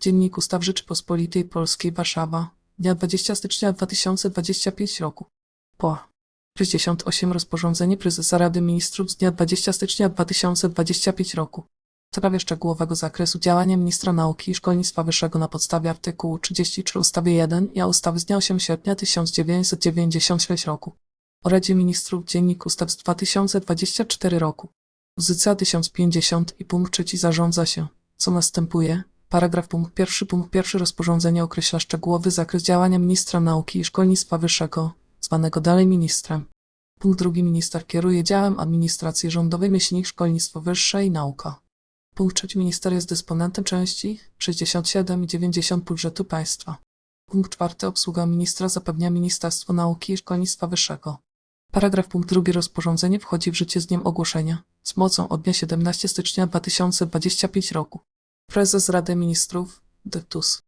Dziennik Ustaw Rzeczypospolitej Polskiej, Warszawa, dnia 20 stycznia 2025 roku. Po 68 Rozporządzenie Prezesa Rady Ministrów z dnia 20 stycznia 2025 roku w sprawie szczegółowego zakresu działania Ministra Nauki i Szkolnictwa Wyższego na podstawie artykułu 33 ustawy 1 i ustawy z dnia 8 sierpnia 1996 roku o Radzie Ministrów, Dziennik Ustaw z 2024 roku. Pozycja 1050 i punkt 3 zarządza się, co następuje. Paragraf punkt pierwszy rozporządzenia określa szczegółowy zakres działania Ministra Nauki i Szkolnictwa Wyższego, zwanego dalej ministrem. Punkt drugi. Minister kieruje działem administracji rządowej Szkolnictwo Wyższe i Nauka. Punkt trzeci. Minister jest dysponentem części 67 i 90 budżetu państwa. Punkt czwarty. Obsługa ministra zapewnia Ministerstwo Nauki i Szkolnictwa Wyższego. Paragraf punkt drugi. Rozporządzenie wchodzi w życie z dniem ogłoszenia, z mocą od dnia 17 stycznia 2025 roku. Prezes Rady Ministrów, Dytus.